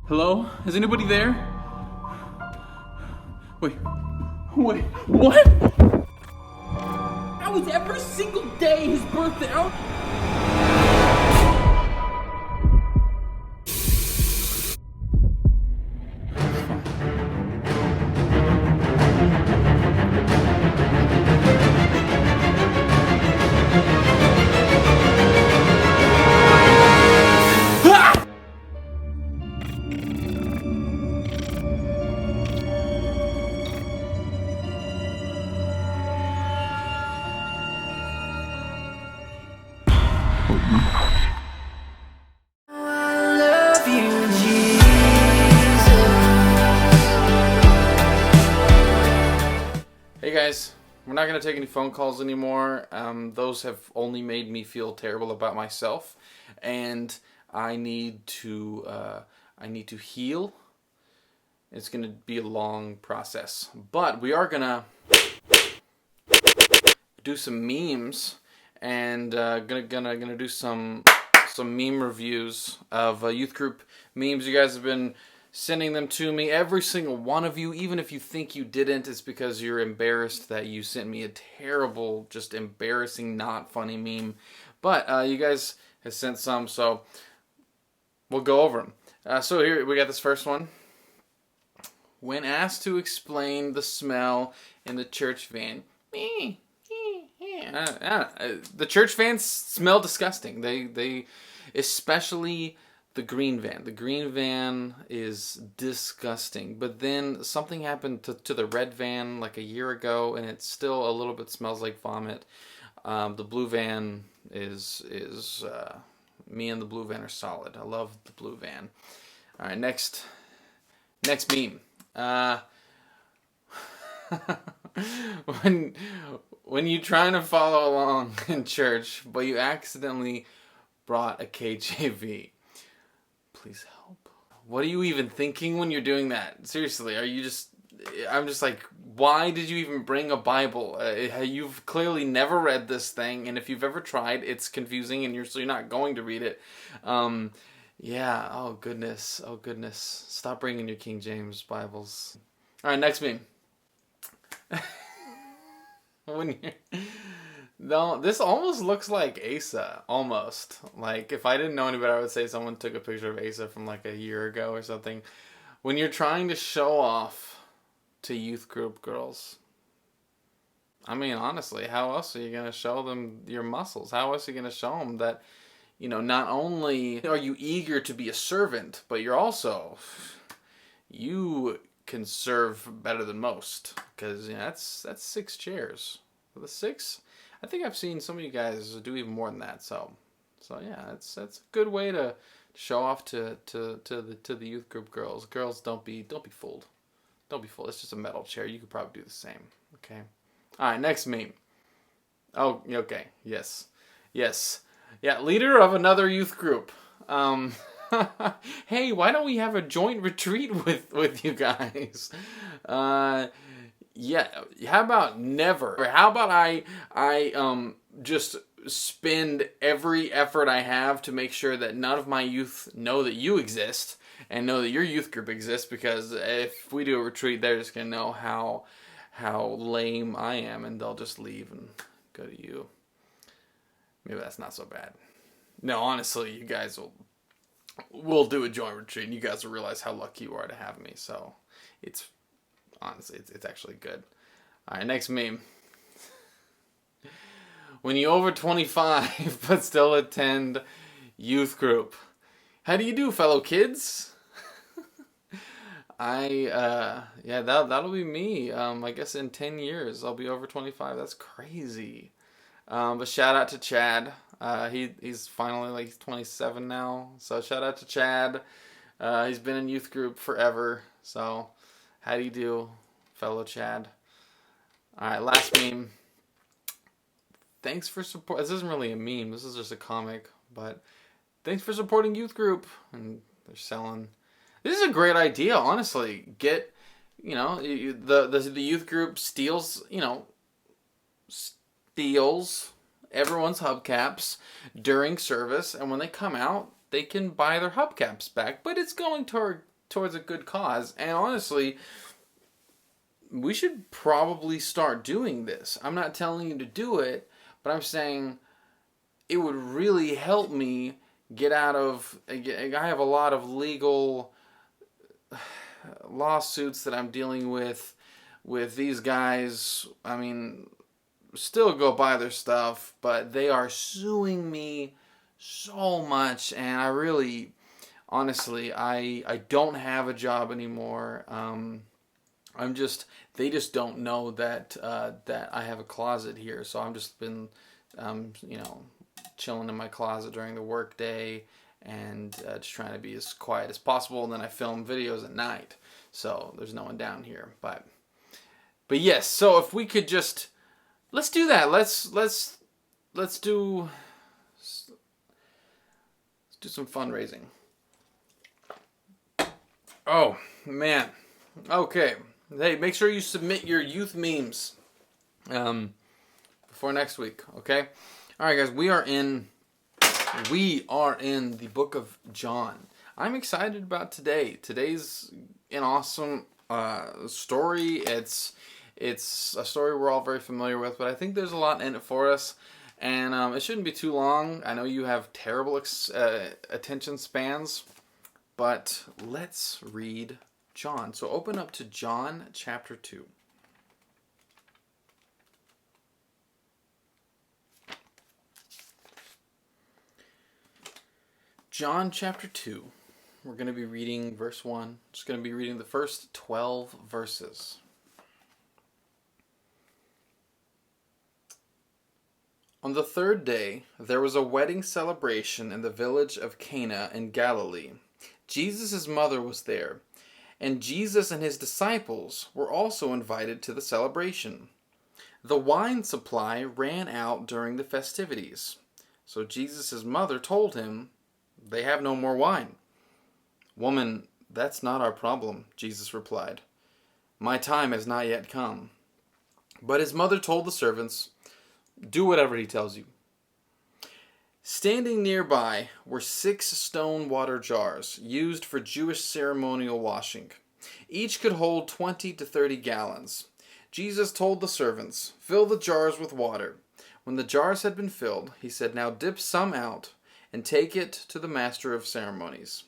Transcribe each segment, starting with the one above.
Hello? Is anybody there? Wait, what? That was every single day his birthday. Hey guys, we're not going to take any phone calls anymore. Those have only made me feel terrible about myself, and I need to heal. It's going to be a long process, but we are going to do some memes, and gonna do some meme reviews of youth group memes. You guys have been sending them to me, every single one of you. Even if you think you didn't, it's because you're embarrassed that you sent me a terrible, just embarrassing, not funny meme. But you guys have sent some, so we'll go over them. So here we got this first one. When asked to explain the smell in the church van, the church vans smell disgusting. They especially the green van. The green van is disgusting. But then something happened to the red van like a year ago, and it still a little bit smells like vomit. The blue van is me and the blue van are solid. I love the blue van. All right, next meme. When you're trying to follow along in church, but you accidentally brought a KJV. Please help. What are you even thinking when you're doing that? Seriously, I'm just like, why did you even bring a Bible? You've clearly never read this thing, and if you've ever tried, it's confusing, and you're not going to read it. Yeah, oh goodness. Stop bringing your King James Bibles. All right, next meme. No, this almost looks like Asa. Almost. Like, if I didn't know any better, I would say someone took a picture of Asa from like a year ago or something. When you're trying to show off to youth group girls, I mean, honestly, how else are you going to show them your muscles? How else are you going to show them that, not only are you eager to be a servant, but you can serve better than most, because that's 6 chairs. For the 6, I think I've seen some of you guys do even more than that. So yeah, that's a good way to show off to the youth group girls. Girls, don't be fooled. Don't be fooled. It's just a metal chair. You could probably do the same. Okay. All right. Next meme. Oh, okay. Yes. Yeah. Leader of another youth group. Hey, why don't we have a joint retreat with you guys? Yeah, how about never? Or how about I just spend every effort I have to make sure that none of my youth know that you exist and know that your youth group exists, because if we do a retreat, they're just gonna know how lame I am, and they'll just leave and go to you. Maybe that's not so bad. No, honestly, you guys we'll do a joint retreat, and you guys will realize how lucky you are to have me. So honestly, it's actually good. All right, next meme. When you're over 25 but still attend youth group, how do you do, fellow kids? That'll be me. I guess in 10 years I'll be over 25. That's crazy. But shout out to Chad. He's finally he's 27 now. So shout out to Chad. He's been in youth group forever. So how do you do, fellow Chad? All right, last meme. Thanks for support. This isn't really a meme. This is just a comic. But thanks for supporting youth group. And they're selling. This is a great idea, honestly. Get, the youth group steals everyone's hubcaps during service, and when they come out, they can buy their hubcaps back. But it's going toward towards a good cause. And honestly, we should probably start doing this. I'm not telling you to do it, but I'm saying it would really help me get out of. I have a lot of legal lawsuits that I'm dealing with these guys. I mean, still go buy their stuff, but they are suing me so much, and I really, honestly, I don't have a job anymore. I'm just, they just don't know that that I have a closet here, so I've just been, you know, chilling in my closet during the work day and just trying to be as quiet as possible. And then I film videos at night, so there's no one down here. But yes, so if we could just let's do that. Let's do some fundraising. Oh man, okay. Hey, make sure you submit your youth memes before next week. Okay. All right, guys. We are in the book of John. I'm excited about today. Today's an awesome story. It's a story we're all very familiar with, but I think there's a lot in it for us, and it shouldn't be too long. I know you have terrible attention spans, but let's read John. So open up to John chapter 2. John chapter 2. We're going to be reading verse 1. Just going to be reading the first 12 verses. On the third day, there was a wedding celebration in the village of Cana in Galilee. Jesus' mother was there, and Jesus and his disciples were also invited to the celebration. The wine supply ran out during the festivities, so Jesus' mother told him, "They have no more wine." "Woman, that's not our problem," Jesus replied. "My time has not yet come." But his mother told the servants, "Do whatever he tells you." Standing nearby were 6 stone water jars used for Jewish ceremonial washing. Each could hold 20 to 30 gallons. Jesus told the servants, "Fill the jars with water." When the jars had been filled, he said, "Now dip some out and take it to the master of ceremonies."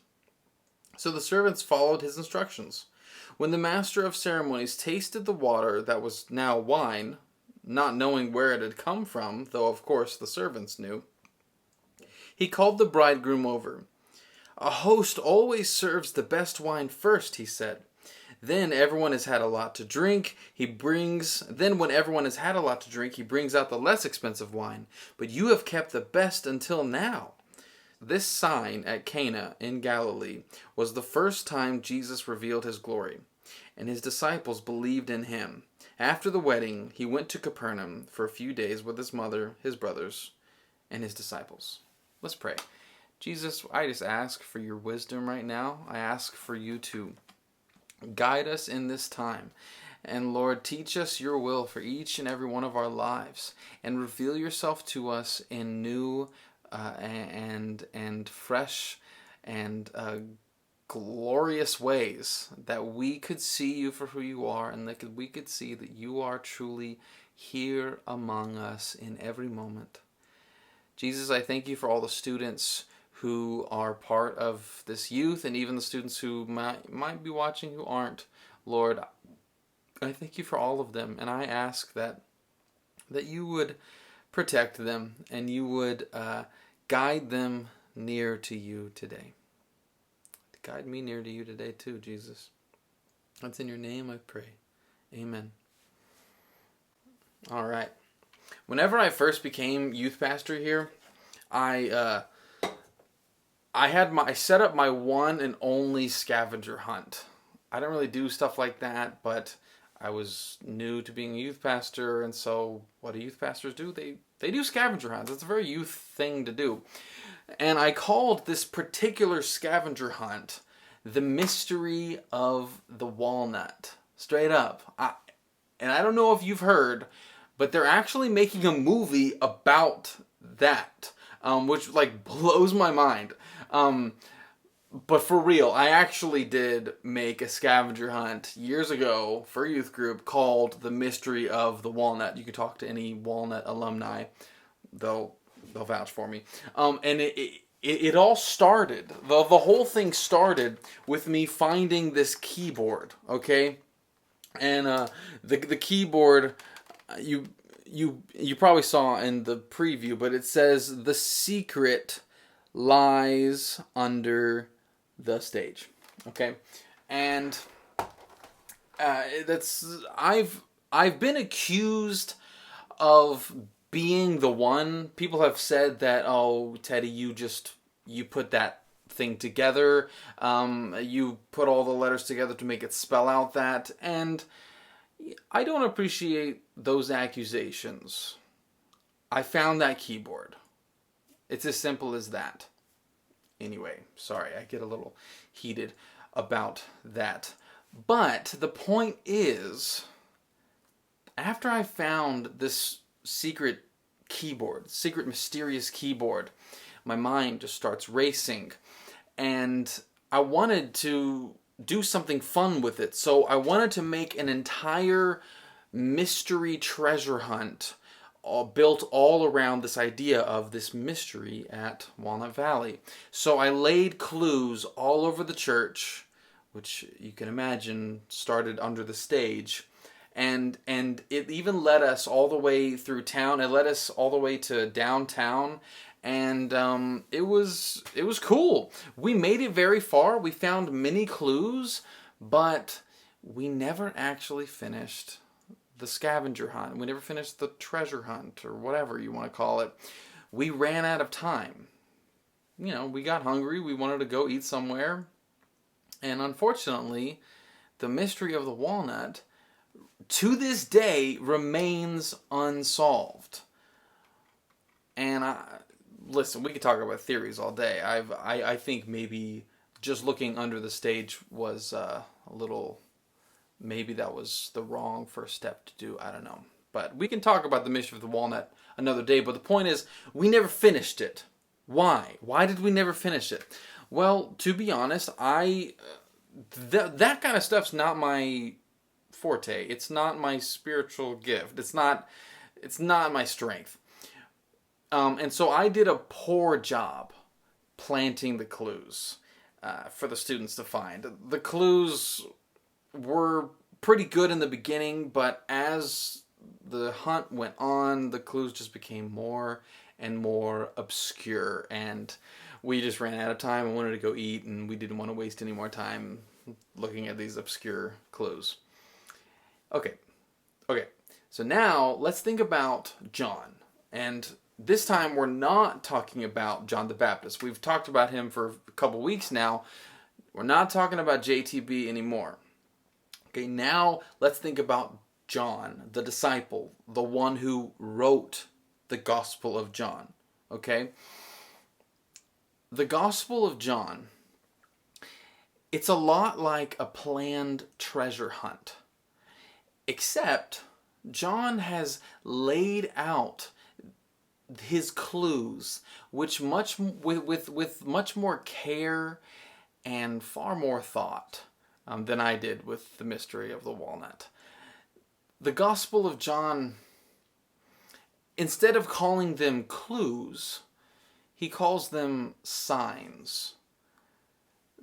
So the servants followed his instructions. When the master of ceremonies tasted the water that was now wine, not knowing where it had come from, though of course the servants knew, he called the bridegroom over. "A host always serves the best wine first," he said. When everyone has had a lot to drink, he brings out the less expensive wine. But you have kept the best until now. This sign at Cana in Galilee was the first time Jesus revealed his glory, and his disciples believed in him. After the wedding, he went to Capernaum for a few days with his mother, his brothers, and his disciples. Let's pray. Jesus, I just ask for your wisdom right now. I ask for you to guide us in this time. And Lord, teach us your will for each and every one of our lives, and reveal yourself to us in new and fresh and glorious ways, that we could see you for who you are, and that we could see that you are truly here among us in every moment. Jesus, I thank you for all the students who are part of this youth, and even the students who might be watching who aren't. Lord, I thank you for all of them, and I ask that you would protect them, and you would guide them near to you today. Guide me near to you today too, Jesus. That's in your name I pray. Amen. All right. Whenever I first became youth pastor here, I set up my one and only scavenger hunt. I don't really do stuff like that, but I was new to being a youth pastor, and so what do youth pastors do? They do scavenger hunts. It's a very youth thing to do. And I called this particular scavenger hunt the Mystery of the Walnut. Straight up. And I don't know if you've heard, but they're actually making a movie about that, which like blows my mind. But for real, I actually did make a scavenger hunt years ago for a youth group called The Mystery of the Walnut. You can talk to any Walnut alumni. They'll they'll vouch for me. And it all started, the whole thing started with me finding this keyboard, okay? And the keyboard, you probably saw in the preview, but it says the secret lies under the stage, okay? And that's I've been accused of being the one. People have said that, oh, Teddy, you put that thing together. You put all the letters together to make it spell out that. And I don't appreciate those accusations. I found that keyboard. It's as simple as that. Anyway, sorry, I get a little heated about that. But the point is, after I found this secret keyboard, secret mysterious keyboard, my mind just starts racing. And I wanted to do something fun with it. So I wanted to make an entire mystery treasure hunt built all around this idea of this mystery at Walnut Valley. So I laid clues all over the church, which you can imagine started under the stage. And it even led us all the way through town. It led us all the way to downtown, and it was cool. We made it very far. We found many clues, but we never actually finished the scavenger hunt. We never finished the treasure hunt, or whatever you want to call it. We ran out of time. You know, we got hungry. We wanted to go eat somewhere, and unfortunately, the mystery of the walnut, to this day, remains unsolved. And listen, we could talk about theories all day. I think maybe just looking under the stage was a little, maybe that was the wrong first step to do. I don't know. But we can talk about the mystery of the walnut another day. But the point is, we never finished it. Why? Why did we never finish it? Well, to be honest, that kind of stuff's not my forte. It's not my spiritual gift. It's not my strength. And so I did a poor job planting the clues for the students to find. The clues were pretty good in the beginning, but as the hunt went on, the clues just became more and more obscure, and we just ran out of time and wanted to go eat, and we didn't want to waste any more time looking at these obscure clues. Okay, so now let's think about John. And this time we're not talking about John the Baptist. We've talked about him for a couple weeks now. We're not talking about JTB anymore. Okay, now let's think about John, the disciple, the one who wrote the Gospel of John. Okay? The Gospel of John, it's a lot like a planned treasure hunt. Except John has laid out his clues, which with much more care and far more thought than I did with the mystery of the walnut. The Gospel of John, instead of calling them clues, he calls them signs.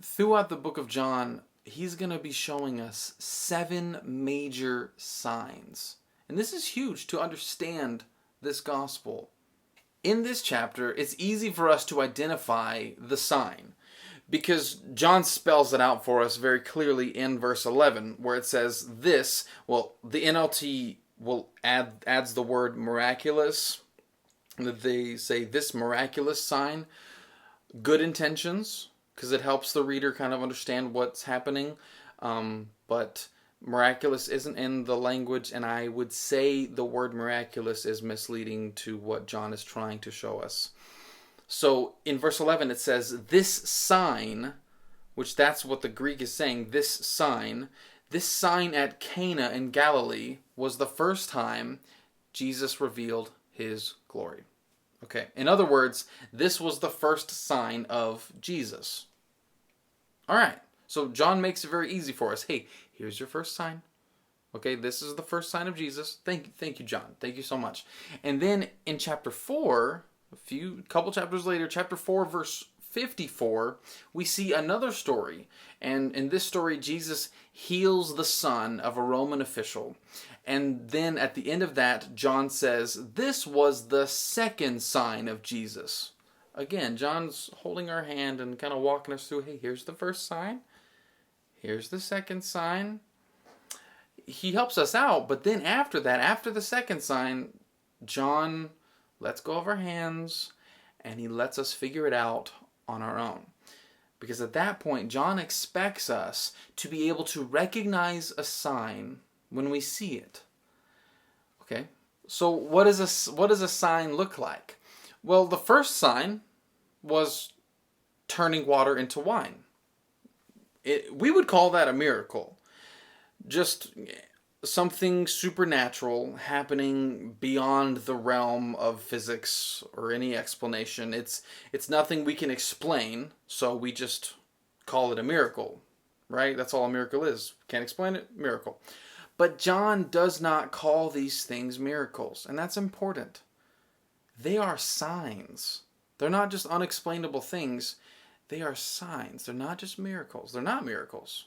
Throughout the book of John, he's going to be showing us 7 major signs. And this is huge to understand this gospel. In this chapter, it's easy for us to identify the sign, because John spells it out for us very clearly in verse 11, where it says this. Well, the NLT adds the word miraculous. They say this miraculous sign, good intentions, because it helps the reader kind of understand what's happening. But miraculous isn't in the language, and I would say the word miraculous is misleading to what John is trying to show us. So in verse 11 it says, this sign, which that's what the Greek is saying, this sign at Cana in Galilee was the first time Jesus revealed his glory. Okay, in other words, this was the first sign of Jesus. All right. So John makes it very easy for us. Hey, here's your first sign. Okay, this is the first sign of Jesus. Thank you, John. Thank you so much. And then in chapter 4, couple chapters later, chapter 4, verse 54, we see another story. And in this story, Jesus heals the son of a Roman official. And then at the end of that, John says, this was the second sign of Jesus. Again, John's holding our hand and kind of walking us through, hey, here's the first sign. Here's the second sign. He helps us out, but then after that, after the second sign, John lets go of our hands and he lets us figure it out on our own. Because at that point, John expects us to be able to recognize a sign when we see it. Okay? So what does a sign look like? Well, the first sign was turning water into wine. We would call that a miracle. Just something supernatural happening beyond the realm of physics or any explanation. It's nothing we can explain, so we just call it a miracle, right? That's all a miracle is. Can't explain it, miracle. But John does not call these things miracles, and that's important. They are signs. They're not just unexplainable things. They are signs. They're not just miracles. They're not miracles.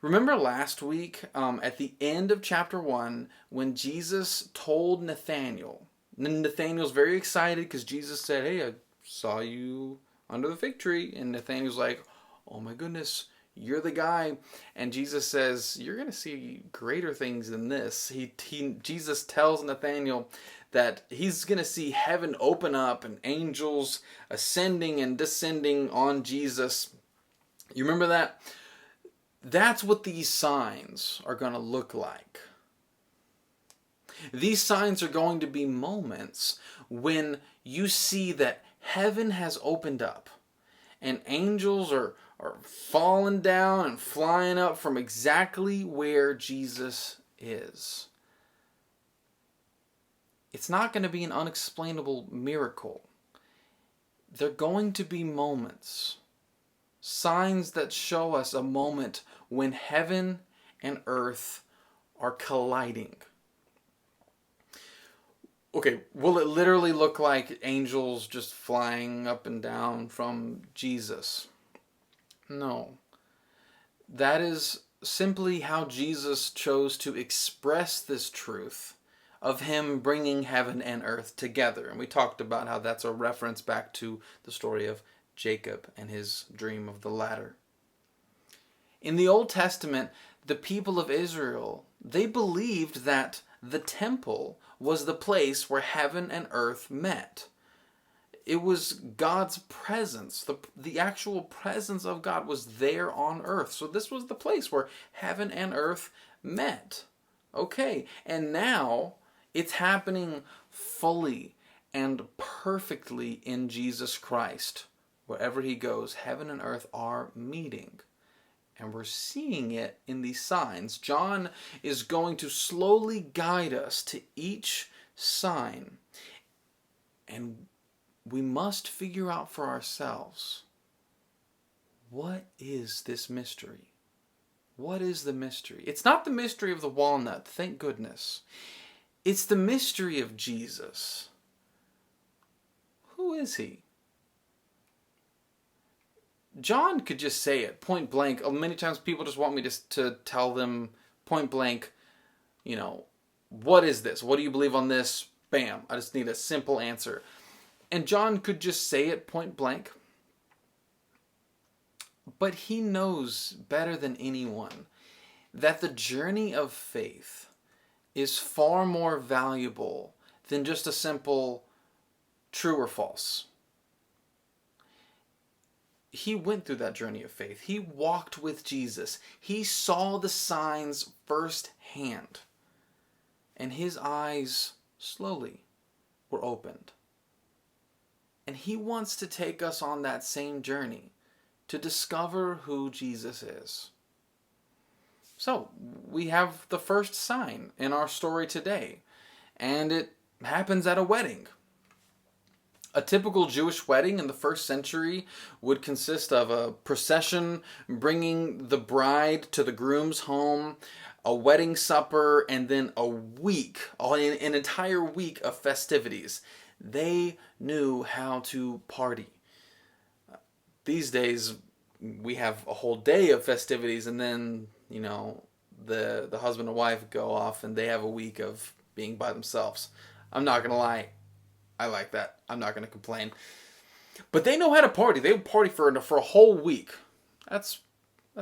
Remember last week, at the end of chapter 1, when Jesus told Nathanael, Nathanael's very excited because Jesus said, hey, I saw you under the fig tree. And Nathanael's like, oh my goodness, you're the guy. And Jesus says, you're going to see greater things than this. Jesus tells Nathanael that he's going to see heaven open up and angels ascending and descending on Jesus. You remember that? That's what these signs are going to look like. These signs are going to be moments when you see that heaven has opened up and angels are falling down and flying up from exactly where Jesus is. It's not going to be an unexplainable miracle. They're going to be moments. Signs that show us a moment when heaven and earth are colliding. Okay, will it literally look like angels just flying up and down from Jesus? No. That is simply how Jesus chose to express this truth of him bringing heaven and earth together. And we talked about how that's a reference back to the story of Jacob and his dream of the ladder. In the Old Testament, the people of Israel, they believed that the temple was the place where heaven and earth met. It was God's presence. The actual presence of God was there on earth. So this was the place where heaven and earth met. Okay, and now it's happening fully and perfectly in Jesus Christ. Wherever he goes, heaven and earth are meeting. And we're seeing it in these signs. John is going to slowly guide us to each sign. And we must figure out for ourselves, what is this mystery? What is the mystery? It's not the mystery of the walnut, thank goodness. It's the mystery of Jesus. Who is he? John could just say it point blank. Many times people just want me to tell them point blank, what is this? What do you believe on this? Bam. I just need a simple answer. And John could just say it point blank. But he knows better than anyone that the journey of faith is far more valuable than just a simple true or false. He went through that journey of faith. He walked with Jesus. He saw the signs firsthand. And his eyes slowly were opened. And he wants to take us on that same journey to discover who Jesus is. So, we have the first sign in our story today. And it happens at a wedding. A typical Jewish wedding in the first century would consist of a procession bringing the bride to the groom's home, a wedding supper, and then a week, an entire week of festivities. They knew how to party. These days, we have a whole day of festivities, and then, the husband and wife go off and they have a week of being by themselves. I'm not going to lie. I like that. I'm not going to complain. But they know how to party. They would party for a whole week. That's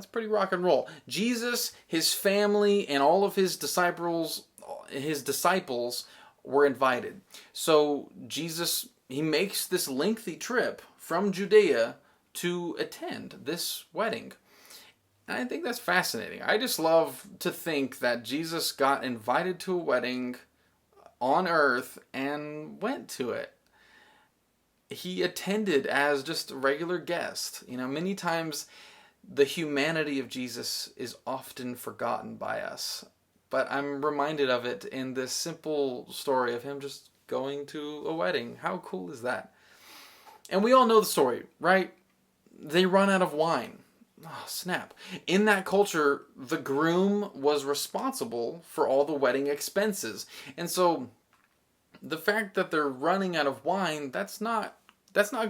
pretty rock and roll. Jesus, his family, and all of his disciples were invited. So Jesus, he makes this lengthy trip from Judea to attend this wedding. And I think that's fascinating. I just love to think that Jesus got invited to a wedding on earth and went to it. He attended as just a regular guest. Many times the humanity of Jesus is often forgotten by us. But I'm reminded of it in this simple story of him just going to a wedding. How cool is that? And we all know the story, right? They run out of wine. Oh, snap. In that culture, the groom was responsible for all the wedding expenses. And so the fact that they're running out of wine, that's not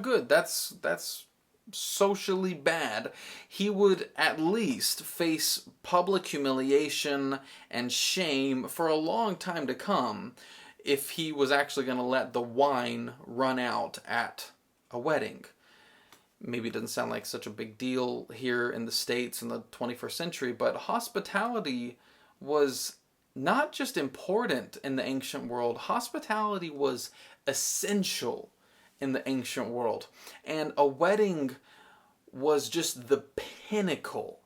good. That's socially bad. He would at least face public humiliation and shame for a long time to come if he was actually going to let the wine run out at a wedding. Maybe it doesn't sound like such a big deal here in the States in the 21st century, but hospitality was not just important in the ancient world. Hospitality was essential in the ancient world. And a wedding was just the pinnacle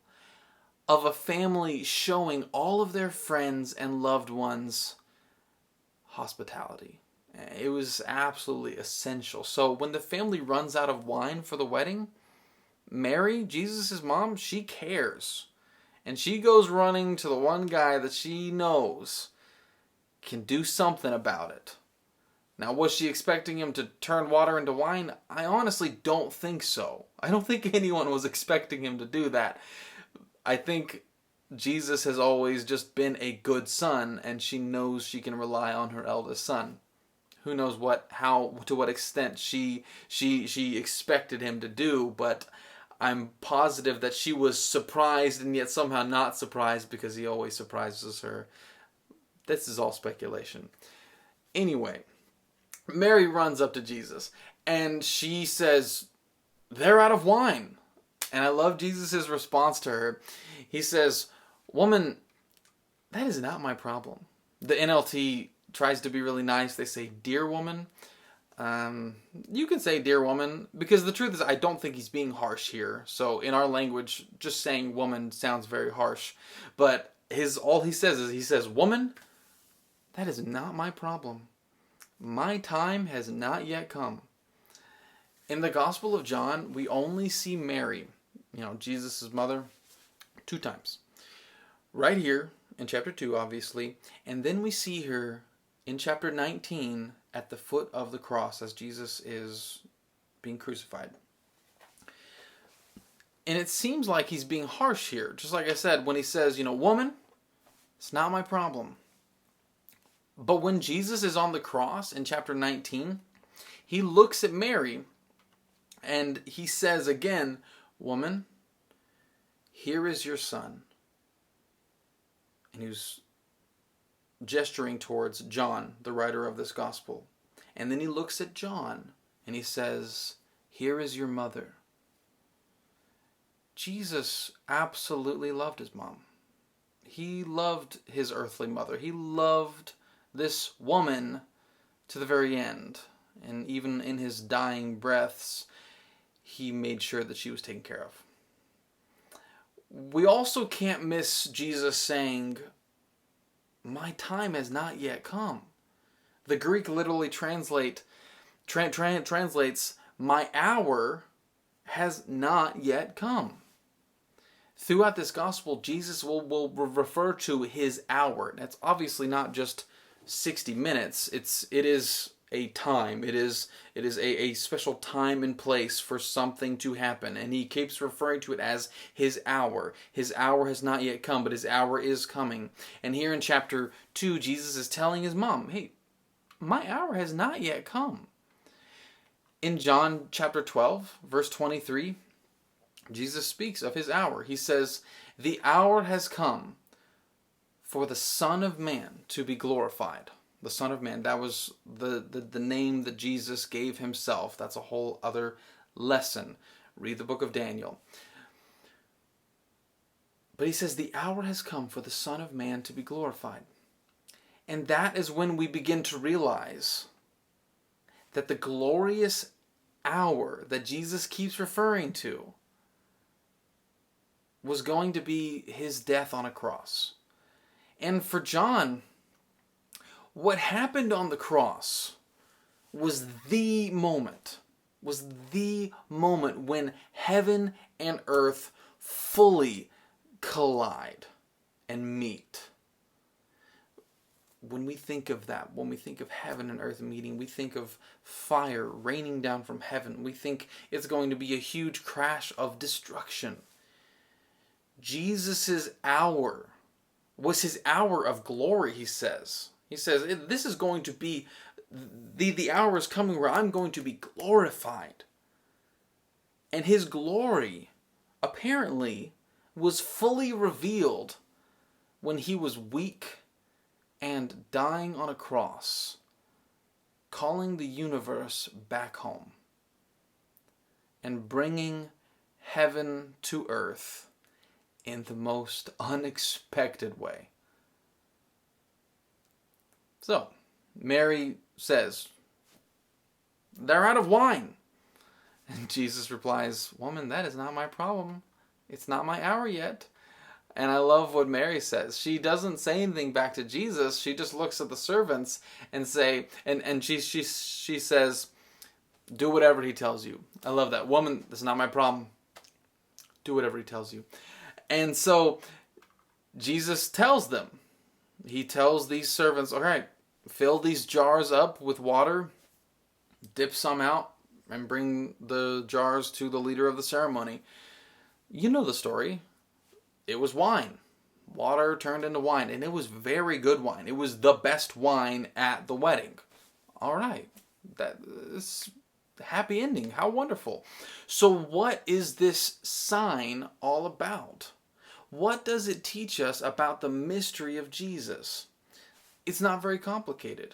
of a family showing all of their friends and loved ones hospitality. It was absolutely essential. So when the family runs out of wine for the wedding, Mary, Jesus' mom, she cares. And she goes running to the one guy that she knows can do something about it. Now, was she expecting him to turn water into wine? I honestly don't think so. I don't think anyone was expecting him to do that. I think Jesus has always just been a good son, and she knows she can rely on her eldest son. Who knows to what extent she expected him to do, but I'm positive that she was surprised and yet somehow not surprised because he always surprises her. This is all speculation. Anyway, Mary runs up to Jesus and she says, "They're out of wine." And I love Jesus' response to her. He says, "Woman, that is not my problem." The NLT tries to be really nice. They say, "Dear woman." You can say "dear woman," because the truth is I don't think he's being harsh here. So in our language, just saying woman sounds very harsh. But all he says is, "Woman, that is not my problem. My time has not yet come." In the Gospel of John, we only see Mary, Jesus' mother, 2 times. Right here in chapter 2, obviously. And then we see her in chapter 19 at the foot of the cross as Jesus is being crucified. And it seems like he's being harsh here. Just like I said, when he says, "Woman, it's not my problem." But when Jesus is on the cross in chapter 19, he looks at Mary and he says again, "Woman, here is your son." And he was gesturing towards John, the writer of this gospel. And then he looks at John and he says, "Here is your mother." Jesus absolutely loved his mom. He loved his earthly mother. He loved this woman to the very end. And even in his dying breaths, he made sure that she was taken care of. We also can't miss Jesus saying, "My time has not yet come." The Greek literally translates, "My hour has not yet come." Throughout this gospel, Jesus will refer to his hour. That's obviously not just 60 minutes. It is a time. It is a special time and place for something to happen. And he keeps referring to it as his hour. His hour has not yet come, but his hour is coming. And here in chapter 2, Jesus is telling his mom, hey, my hour has not yet come. In John chapter 12, verse 23, Jesus speaks of his hour. He says, the hour has come for the Son of Man to be glorified. The Son of Man, that was the name that Jesus gave himself. That's a whole other lesson. Read the book of Daniel. But he says, the hour has come for the Son of Man to be glorified. And that is when we begin to realize that the glorious hour that Jesus keeps referring to was going to be his death on a cross. And for John, what happened on the cross was the moment when heaven and earth fully collide and meet. When we think of that, when we think of heaven and earth meeting, we think of fire raining down from heaven. We think it's going to be a huge crash of destruction. Jesus' hour was his hour of glory, he says. He says, this is going to be, the hour is coming where I'm going to be glorified. And his glory, apparently, was fully revealed when he was weak and dying on a cross, calling the universe back home, and bringing heaven to earth in the most unexpected way. So, Mary says, they're out of wine. And Jesus replies, woman, that is not my problem. It's not my hour yet. And I love what Mary says. She doesn't say anything back to Jesus. She just looks at the servants and she says, do whatever he tells you. I love that. Woman, that's not my problem. Do whatever he tells you. And so Jesus tells them, he tells these servants, all right, fill these jars up with water, dip some out, and bring the jars to the leader of the ceremony. You know the story. It was wine. Water turned into wine, and it was very good wine. It was the best wine at the wedding. All right. That is a happy ending. How wonderful. So what is this sign all about? What does it teach us about the mystery of Jesus? It's not very complicated.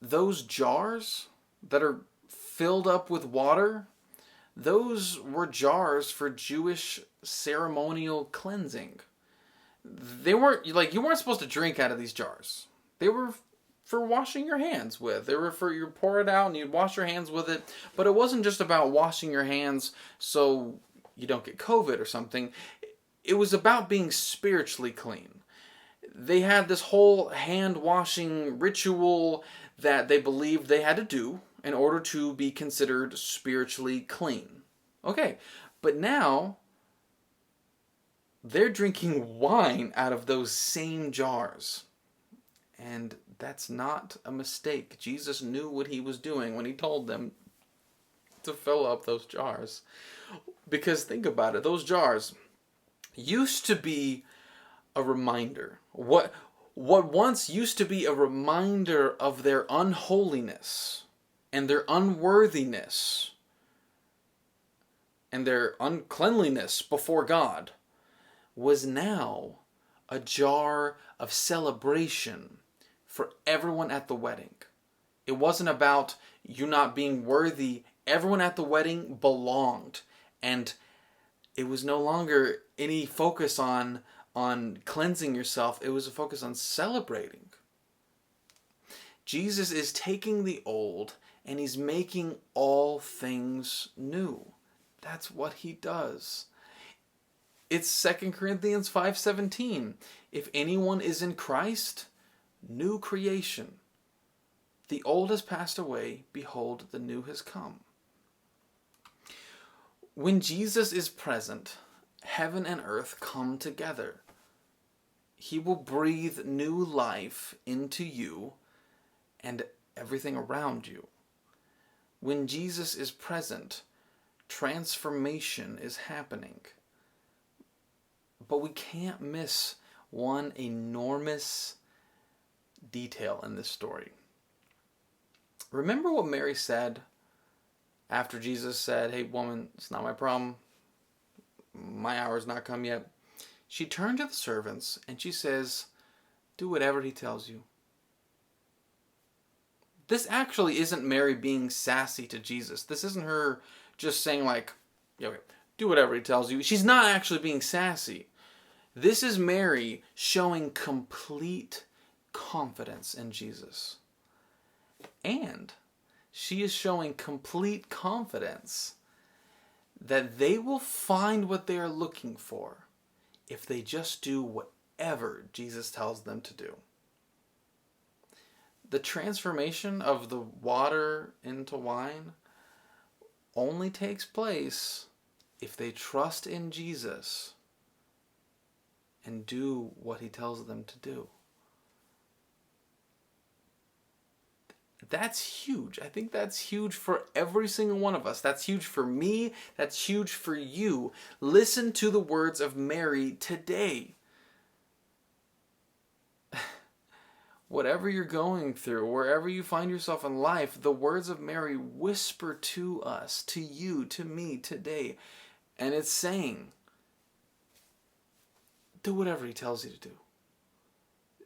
Those jars that are filled up with water, those were jars for Jewish ceremonial cleansing. They weren't, you weren't supposed to drink out of these jars. They were for washing your hands with. They were for, you pour it out and you'd wash your hands with it. But it wasn't just about washing your hands so you don't get COVID or something. It was about being spiritually clean. They had this whole hand-washing ritual that they believed they had to do in order to be considered spiritually clean. Okay, but now they're drinking wine out of those same jars. And that's not a mistake. Jesus knew what he was doing when he told them to fill up those jars. Because think about it, those jars used to be a reminder. What once used to be a reminder of their unholiness and their unworthiness and their uncleanliness before God was now a jar of celebration for everyone at the wedding. It wasn't about you not being worthy. Everyone at the wedding belonged. And it was no longer any focus on cleansing yourself. It was a focus on celebrating. Jesus is taking the old and he's making all things new. That's what he does. It's 2 Corinthians 5:17. If anyone is in Christ, new creation. The old has passed away, behold, the new has come. When Jesus is present, heaven and earth come together. He will breathe new life into you, and everything around you. When Jesus is present, transformation is happening. But we can't miss one enormous detail in this story. Remember what Mary said after Jesus said, "Hey, woman, it's not my problem. My hour's not come yet." She turned to the servants and she says, "Do whatever he tells you." This actually isn't Mary being sassy to Jesus. This isn't her just saying like, "Yeah, okay, do whatever he tells you." She's not actually being sassy. This is Mary showing complete confidence in Jesus. And she is showing complete confidence that they will find what they are looking for if they just do whatever Jesus tells them to do. The transformation of the water into wine only takes place if they trust in Jesus and do what he tells them to do. That's huge. I think that's huge for every single one of us. That's huge for me. That's huge for you. Listen to the words of Mary today. Whatever you're going through, wherever you find yourself in life, the words of Mary whisper to us, to you, to me today. And it's saying, do whatever he tells you to do.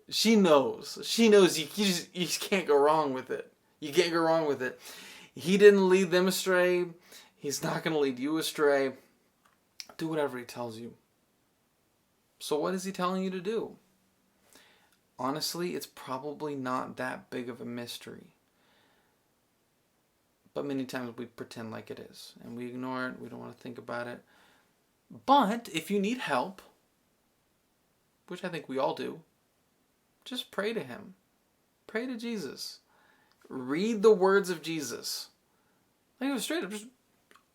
She knows. She knows you just can't go wrong with it. You can't go wrong with it. He didn't lead them astray. He's not going to lead you astray. Do whatever he tells you. So what is he telling you to do? Honestly, it's probably not that big of a mystery. But many times we pretend like it is. And we ignore it. We don't want to think about it. But if you need help, which I think we all do, just pray to him. Pray to Jesus. Read the words of Jesus. Like straight up, just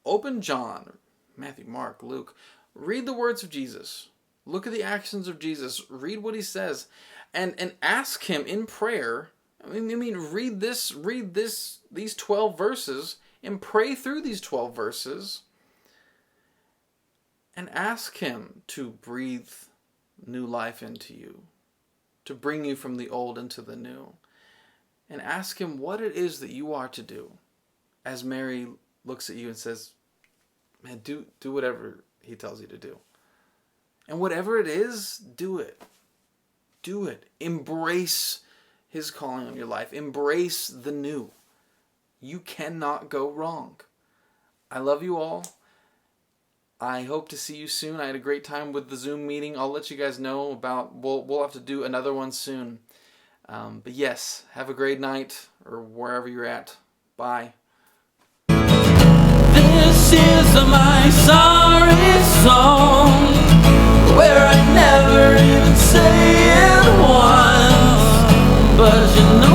open John, Matthew, Mark, Luke. Read the words of Jesus. Look at the actions of Jesus. Read what he says. And ask him in prayer. I mean, read these 12 verses and pray through these 12 verses. And ask him to breathe new life into you. To bring you from the old into the new. And ask him what it is that you are to do. As Mary looks at you and says, man, do whatever he tells you to do. And whatever it is, do it. Do it. Embrace his calling on your life. Embrace the new. You cannot go wrong. I love you all. I hope to see you soon. I had a great time with the Zoom meeting. I'll let you guys know about, we'll have to do another one soon. But yes, have a great night or wherever you're at. Bye. This is my sorry song, where I never even say it once, but you know